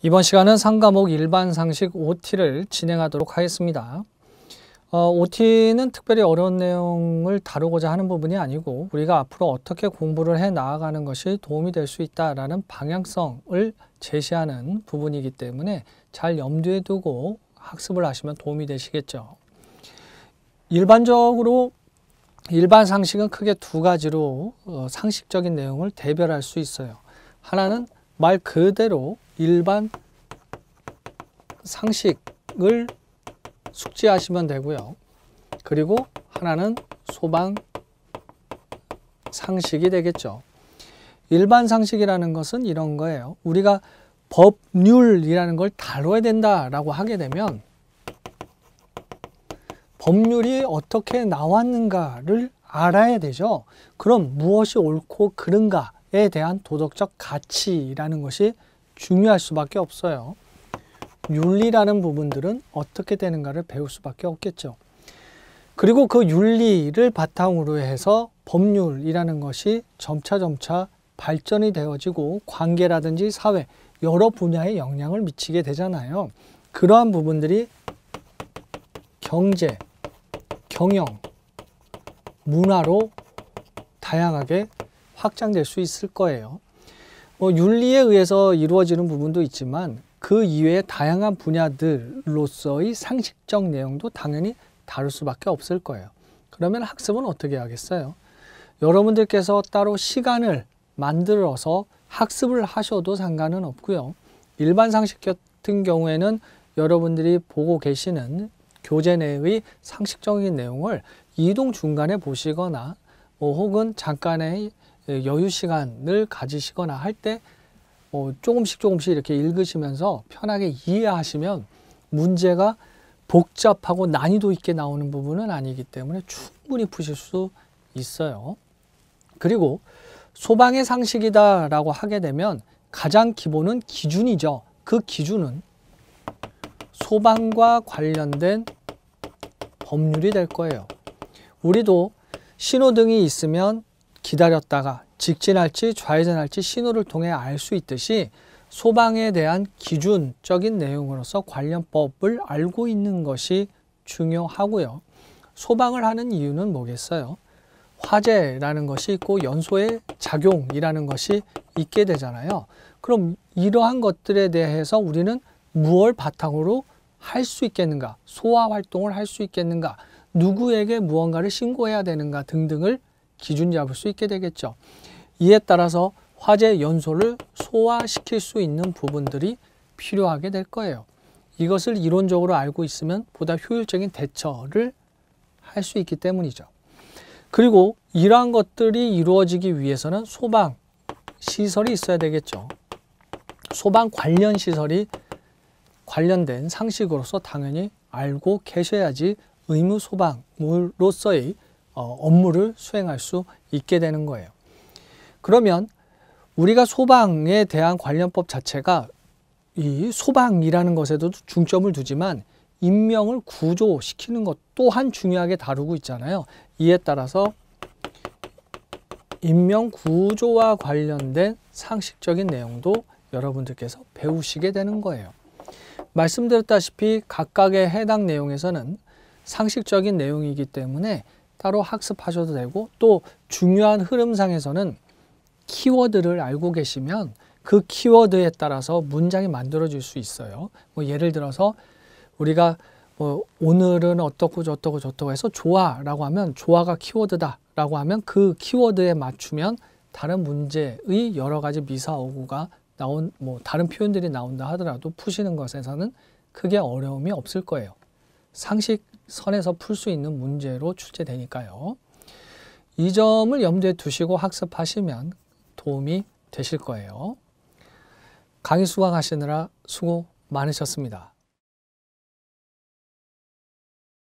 이번 시간은 상과목 일반상식 OT를 진행하도록 하겠습니다. OT는 특별히 어려운 내용을 다루고자 하는 부분이 아니고 우리가 앞으로 어떻게 공부를 해 나아가는 것이 도움이 될 수 있다라는 방향성을 제시하는 부분이기 때문에 잘 염두에 두고 학습을 하시면 도움이 되시겠죠. 일반적으로 일반 상식은 크게 두 가지로 상식적인 내용을 대별할 수 있어요. 하나는 말 그대로 일반 상식을 숙지하시면 되고요. 그리고 하나는 소방 상식이 되겠죠. 일반 상식이라는 것은 이런 거예요. 우리가 법률이라는 걸 다뤄야 된다라고 하게 되면 법률이 어떻게 나왔는가를 알아야 되죠. 그럼 무엇이 옳고 그른가에 대한 도덕적 가치라는 것이 중요할 수밖에 없어요. 윤리라는 부분들은 어떻게 되는가를 배울 수밖에 없겠죠. 그리고 그 윤리를 바탕으로 해서 법률이라는 것이 점차 발전이 되어지고 관계라든지 사회 여러 분야에 영향을 미치게 되잖아요. 그러한 부분들이 경제, 경영, 문화로 다양하게 확장될 수 있을 거예요. 윤리에 의해서 이루어지는 부분도 있지만 그 이외의 다양한 분야들로서의 상식적 내용도 당연히 다룰 수밖에 없을 거예요. 그러면 학습은 어떻게 하겠어요? 여러분들께서 따로 시간을 만들어서 학습을 하셔도 상관은 없고요. 일반 상식 같은 경우에는 여러분들이 보고 계시는 교재 내의 상식적인 내용을 이동 중간에 보시거나 혹은 잠깐의 여유 시간을 가지시거나 할 때 조금씩 이렇게 읽으시면서 편하게 이해하시면 문제가 복잡하고 난이도 있게 나오는 부분은 아니기 때문에 충분히 푸실 수 있어요. 그리고 소방의 상식이다라고 하게 되면 가장 기본은 기준이죠. 그 기준은 소방과 관련된 법률이 될 거예요. 우리도 신호등이 있으면 기다렸다가 직진할지 좌회전할지 신호를 통해 알 수 있듯이 소방에 대한 기준적인 내용으로서 관련 법을 알고 있는 것이 중요하고요. 소방을 하는 이유는 뭐겠어요? 화재라는 것이 있고 연소의 작용이라는 것이 있게 되잖아요. 그럼 이러한 것들에 대해서 우리는 무엇을 바탕으로 할 수 있겠는가? 소화 활동을 할 수 있겠는가? 누구에게 무언가를 신고해야 되는가 등등을 기준 잡을 수 있게 되겠죠. 이에 따라서 화재 연소를 소화시킬 수 있는 부분들이 필요하게 될 거예요. 이것을 이론적으로 알고 있으면 보다 효율적인 대처를 할 수 있기 때문이죠. 그리고 이러한 것들이 이루어지기 위해서는 소방 시설이 있어야 되겠죠. 소방 관련 시설이 관련된 상식으로서 당연히 알고 계셔야지 의무 소방으로서의 업무를 수행할 수 있게 되는 거예요. 그러면 우리가 소방에 대한 관련법 자체가 이 소방이라는 것에도 중점을 두지만 인명을 구조시키는 것 또한 중요하게 다루고 있잖아요. 이에 따라서 인명 구조와 관련된 상식적인 내용도 여러분들께서 배우시게 되는 거예요. 말씀드렸다시피 각각의 해당 내용에서는 상식적인 내용이기 때문에 따로 학습하셔도 되고 또 중요한 흐름상에서는 키워드를 알고 계시면 그 키워드에 따라서 문장이 만들어질 수 있어요. 예를 들어서 우리가 오늘은 어떻고 저떻고 해서 좋아라고 하면 좋아가 키워드다라고 하면 그 키워드에 맞추면 다른 문제의 여러 가지 미사오구가 나온 다른 표현들이 나온다 하더라도 푸시는 것에서는 크게 어려움이 없을 거예요. 상식선에서 풀 수 있는 문제로 출제되니까요. 이 점을 염두에 두시고 학습하시면 도움이 되실 거예요. 강의 수강하시느라 수고 많으셨습니다.